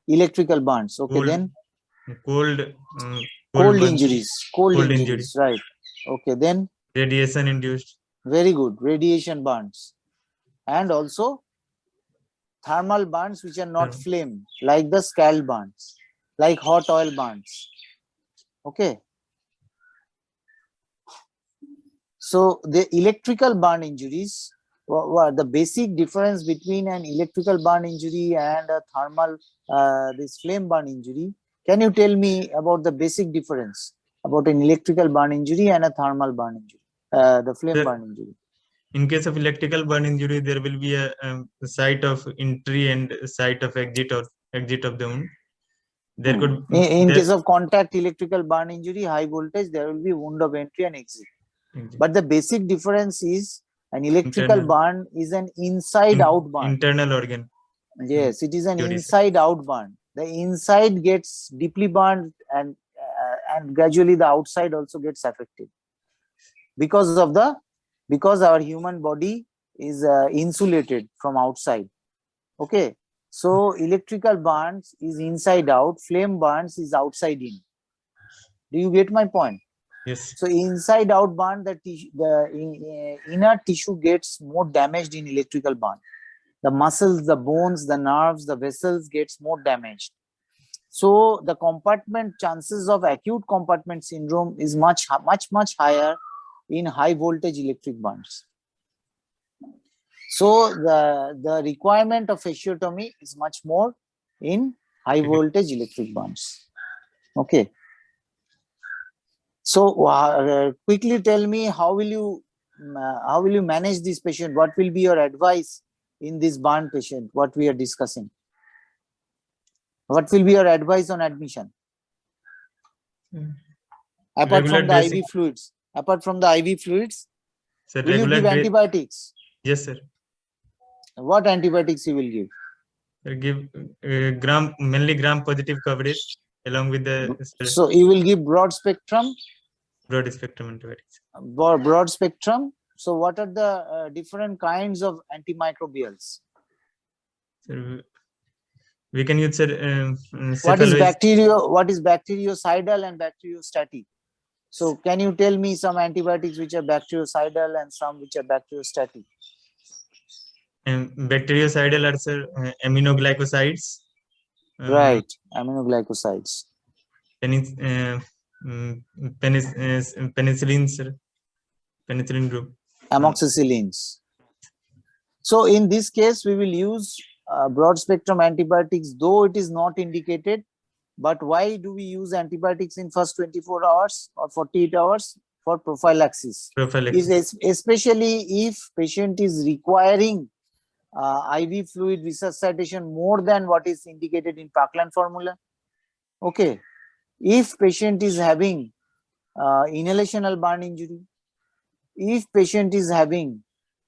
electrical burns. Okay, then cold injuries. Cold injuries, right. Okay, then radiation induced. Very good. Radiation burns. And also thermal burns which are not flame, like the scald burns, like hot oil burns. Okay. So the electrical burn injuries, the basic difference between an electrical burn injury and a thermal, this flame burn injury. Can you tell me about the basic difference about an electrical burn injury and a thermal burn injury? the flame The- burn injury? In case of electrical burn injury, there will be a site of entry and site of exit of the wound. There could In there- case of contact electrical burn injury, high voltage, there will be wound of entry and exit. But the basic difference is an electrical Internal. burn is an inside-out burn. Internal organ. Yes, it is an Theory, sir. inside-out burn. The inside gets deeply burned, and gradually the outside also gets affected because our human body is insulated from outside. Okay, so electrical burns is inside out, flame burns is outside in. Do you get my point? Yes. So inside out burn, the inner tissue gets more damaged in electrical burn. The muscles, the bones, the nerves, the vessels gets more damaged. So the compartment chances of acute compartment syndrome is much higher in high voltage electric burns. So the requirement of eschatotomy is much more in high voltage electric burns. Okay. So quickly tell me, how will you manage this patient? What will be your advice in this burn patient? What we are discussing? What will be your advice on admission? Apart from the IV fluids, Sir, will you give antibiotics? Yes, sir. What antibiotics you will give? Sir, give mainly gram-positive coverage along with the. So you will give broad spectrum antibiotics. Broad spectrum. So what are the different kinds of antimicrobials? Sir, we can use, sir, what is bactericidal and bacteriostatic? So can you tell me some antibiotics which are bactericidal and some which are bacteriostatic? Bactericidal are, sir, aminoglycosides. Right, aminoglycosides. Penicillin, sir. Penicillin group. Amoxicillins. So in this case, we will use broad spectrum antibiotics, though it is not indicated. But why do we use antibiotics in first 24 hours or 48 hours? For prophylaxis. Especially if patient is requiring IV fluid resuscitation more than what is indicated in Parkland formula. Okay. If patient is having inhalational burn injury, if patient is having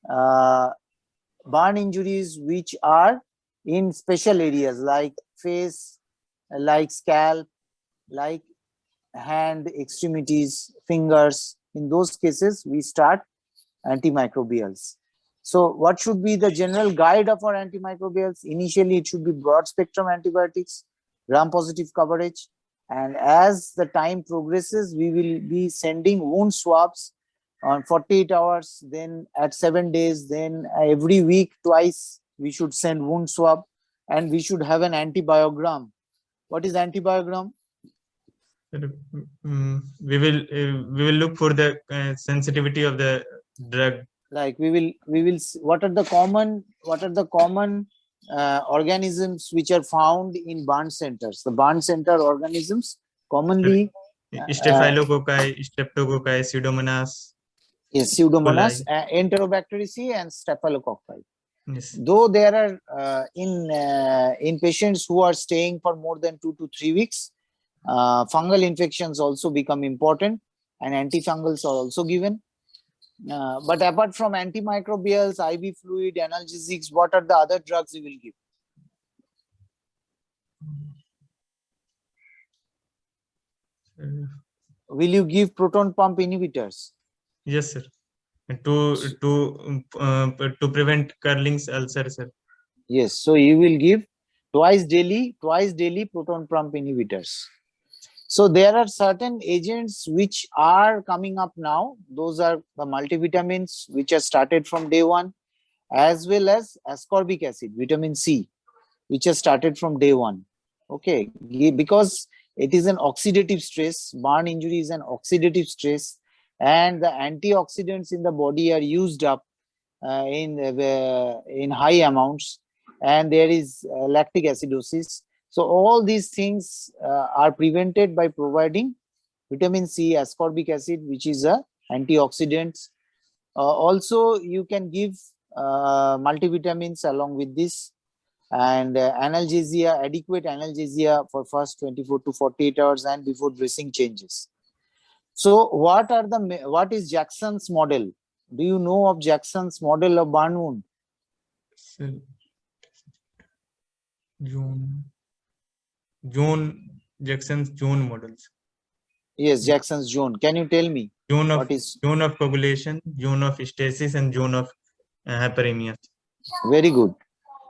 burn injuries which are in special areas like face, like scalp, like hand, extremities, fingers, in those cases we start antimicrobials. So what should be the general guide of our antimicrobials? Initially it should be broad spectrum antibiotics, gram-positive coverage, and as the time progresses we will be sending wound swabs on 48 hours, then at 7 days, then every week twice we should send wound swab, and we should have an antibiogram. What is antibiogram? We will look for the sensitivity of the drug. Like we will what are the common organisms which are found in burn centers? The burn center organisms commonly Staphylococci, Streptococci, Pseudomonas. Yes, Pseudomonas, Enterobacteriaceae, and Staphylococci. Yes. Though there are in patients who are staying for more than 2 to 3 weeks, fungal infections also become important, and antifungals are also given. But apart from antimicrobials, IV fluid, analgesics, what are the other drugs you will give? Will you give proton pump inhibitors? Yes, sir. To prevent Curling's ulcer, sir. Yes, so you will give twice daily proton pump inhibitors. So there are certain agents which are coming up now. Those are the multivitamins which are started from day one, as well as ascorbic acid, vitamin C, which are started from day one. Okay, because it is an oxidative stress. Burn injury is an oxidative stress, and the antioxidants in the body are used up in high amounts, and there is lactic acidosis. So all these things are prevented by providing vitamin C, ascorbic acid, which is a antioxidant Also, you can give multivitamins along with this, and analgesia, adequate analgesia for first 24 to 48 hours and before dressing changes. So what is Jackson's model? Do you know of Jackson's model of burn wound? Jackson's Jones models. Yes, Jackson's zone. Can you tell me Zone of what is? zone of coagulation, zone of stasis, and zone of hyperemia. Very good.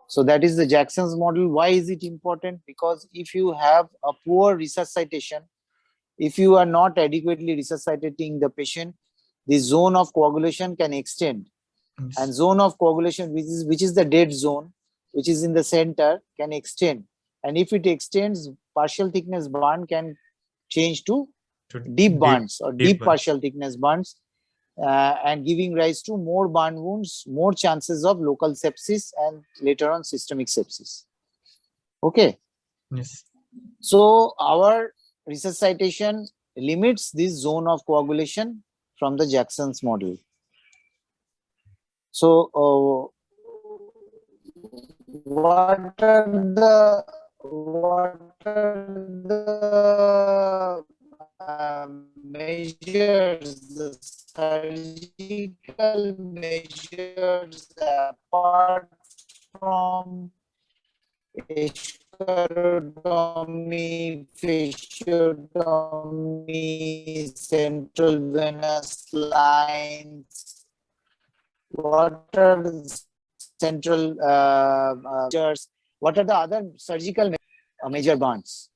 So that is the Jackson's model. Why is it important? Because if you have a poor resuscitation, if you are not adequately resuscitating the patient, the zone of coagulation can extend. Yes. And zone of coagulation, which is the dead zone, which is in the center, can extend. And if it extends, partial thickness burn can change to deep burns or deep burns. partial thickness burns, and giving rise to more burn wounds, more chances of local sepsis, and later on systemic sepsis. Okay. Yes. So our resuscitation limits this zone of coagulation from the Jackson's model. So what are the measures, the surgical measures apart from eschatotomy, fasciotomy, central venous lines? What are the central measures? What are the other surgical major burns?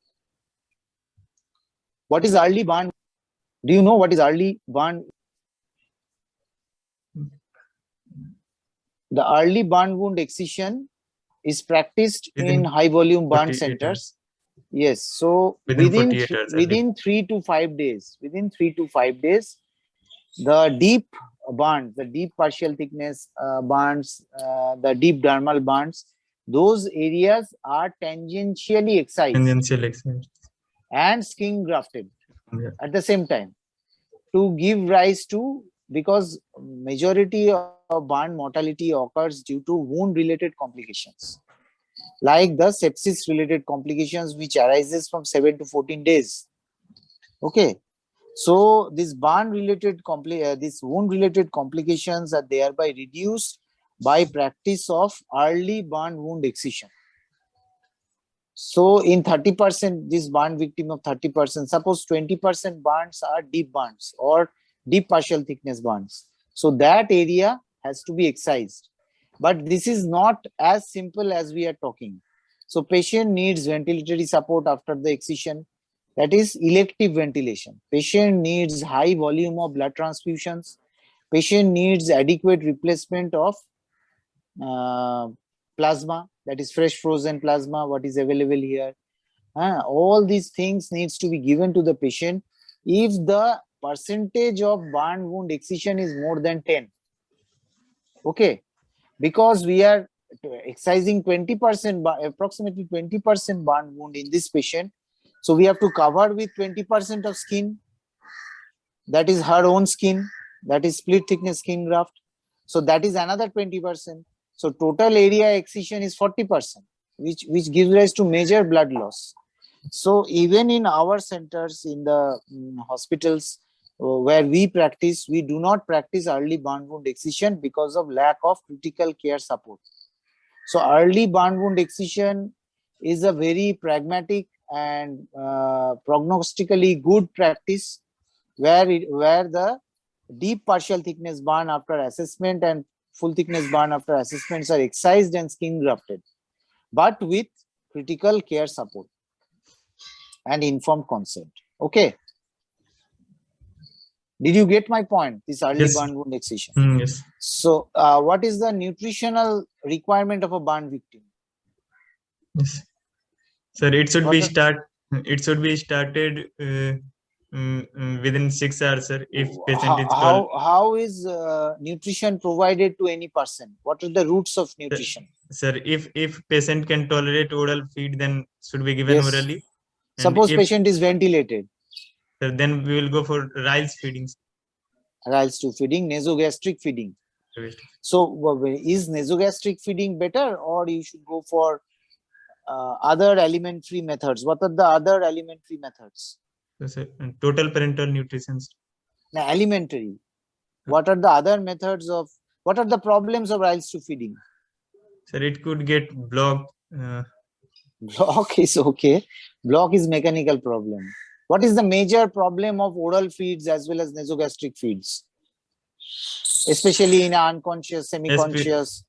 What is early burn? Do you know what is early burn? The early burn wound excision is practiced in high volume burn centers. Yes, so within 3 to 5 days, the deep burns, the deep partial thickness burns, the deep dermal burns, those areas are tangentially excised and skin grafted at the same time to give rise to, because majority of burn mortality occurs due to wound related complications, like the sepsis related complications, which arises from 7 to 14 days. Okay. So this burn related this wound related complications are thereby reduced by practice of early burn wound excision. So in 30%, this burn victim of 30%, suppose 20% burns are deep burns or deep partial thickness burns. So that area has to be excised. But this is not as simple as we are talking. So patient needs ventilatory support after the excision. That is elective ventilation. Patient needs high volume of blood transfusions. Patient needs adequate replacement of plasma, that is fresh frozen plasma, what is available here. All these things needs to be given to the patient if the percentage of burn wound excision is more than 10. Okay, because we are excising 20%, approximately 20% burn wound in this patient. So we have to cover with 20% of skin. That is her own skin. That is split thickness skin graft. So that is another 20%. So total area excision is 40%, which gives rise to major blood loss. So even in our centers, in the hospitals where we practice, we do not practice early burn wound excision because of lack of critical care support. So early burn wound excision is a very pragmatic and prognostically good practice where the deep partial thickness burn after assessment and full thickness burn after assessments are excised and skin grafted, but with critical care support and informed consent. Okay. Did you get my point? This early burn wound excision. Yes. So what is the nutritional requirement of a burn victim? Yes. Sir, it should be started within 6 hours, sir. If patient is how is nutrition provided to any person? What are the routes of nutrition? Sir, if patient can tolerate oral feed, then should be given orally. Suppose patient is ventilated. Sir, then we will go for rice feeding. Riles tube feeding, nasogastric feeding. So is nasogastric feeding better, or you should go for other alimentary methods? What are the other alimentary methods? Total parenteral nutrition. Now, alimentary. What are the other methods of, what are the problems of Riles tube feeding? Sir, it could get blocked. Block is okay. Block is mechanical problem. What is the major problem of oral feeds as well as nasogastric feeds? Especially in unconscious, semi-conscious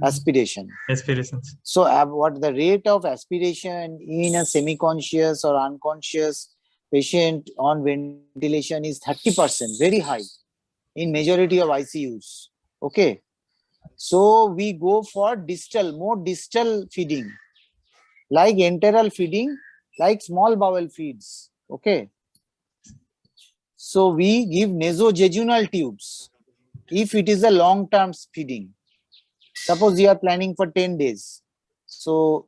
aspiration. Aspirations. So what the rate of aspiration in a semi-conscious or unconscious patient on ventilation is 30%, very high in majority of ICUs. Okay. So we go for distal, more distal feeding, like enteral feeding, like small bowel feeds. Okay. So we give nasojejunal tubes if it is a long-term feeding. Suppose you are planning for 10 days. So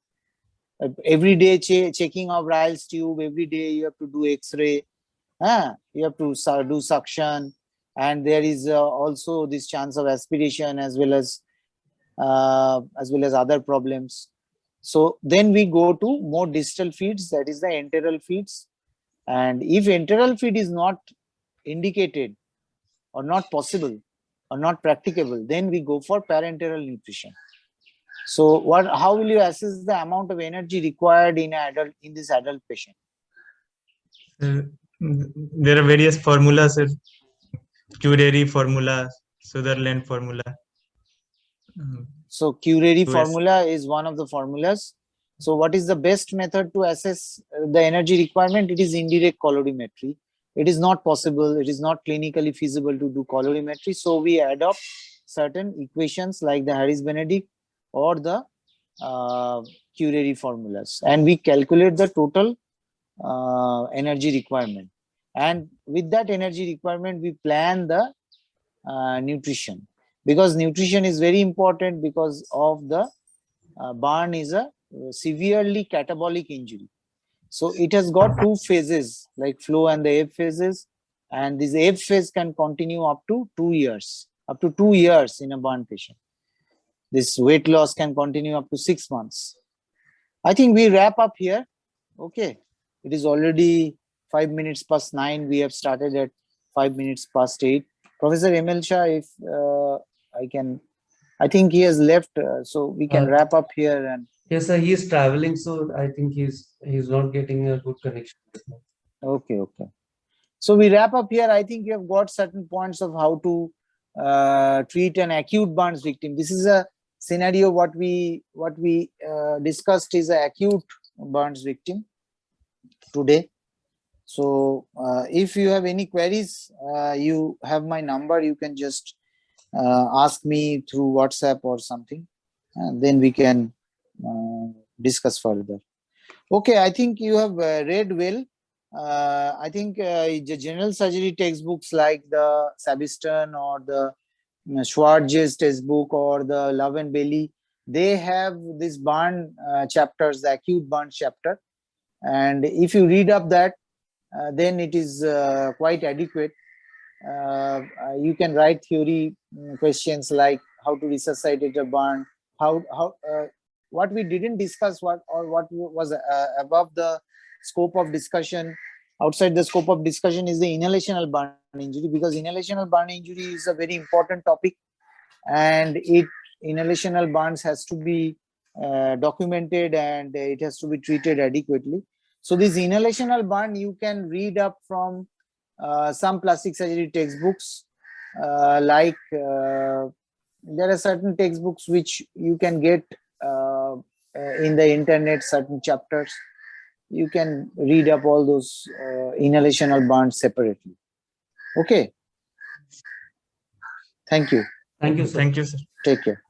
every day checking of Riles tube, every day you have to do X-ray, you have to do suction, and there is also this chance of aspiration as well as other problems. So then we go to more distal feeds, that is the enteral feeds. And if enteral feed is not indicated or not possible or not practicable, then we go for parenteral nutrition. So how will you assess the amount of energy required in this adult patient? There are various formulas, Cureri formula, Sutherland formula. So Cureri formula is one of the formulas. So what is the best method to assess the energy requirement? It is indirect colorimetry. It is not possible, it is not clinically feasible to do colorimetry. So we adopt certain equations like the Harris-Benedict or the Cureri formulas, and we calculate the total energy requirement. And with that energy requirement, we plan the nutrition, because nutrition is very important because of the burn is a severely catabolic injury. So it has got two phases like flow and the ebb phases, and this ebb phase can continue up to 2 years, in a burn patient. This weight loss can continue up to 6 months. I think we wrap up here. Okay, it is already 5 minutes past 9. We have started at 5 minutes past 8. Professor Emil Shah, if I think he has left, so we can wrap up here. And yes, sir, he is traveling, so I think he's not getting a good connection. Okay. So we wrap up here. I think you have got certain points of how to treat an acute burns victim. This is a scenario. What we discussed is an acute burns victim today. So if you have any queries, you have my number. You can just ask me through WhatsApp or something, and then we can discuss further. Okay, I think you have read well. I think the general surgery textbooks like the Sabiston or the Schwartz's textbook or the Love and Bailey, they have this burn chapters, the acute burn chapter. And if you read up that, then it is quite adequate. You can write theory questions like how to resuscitate a burn, what we didn't discuss, what was above the scope of discussion, outside the scope of discussion, is the inhalational burn injury, because inhalational burn injury is a very important topic, and inhalational burns has to be documented, and it has to be treated adequately. So this inhalational burn you can read up from some plastic surgery textbooks, like there are certain textbooks which you can get in the internet, certain chapters. You can read up all those inhalational burns separately. Okay. Thank you. Thank you, sir. Thank you, sir. Take care.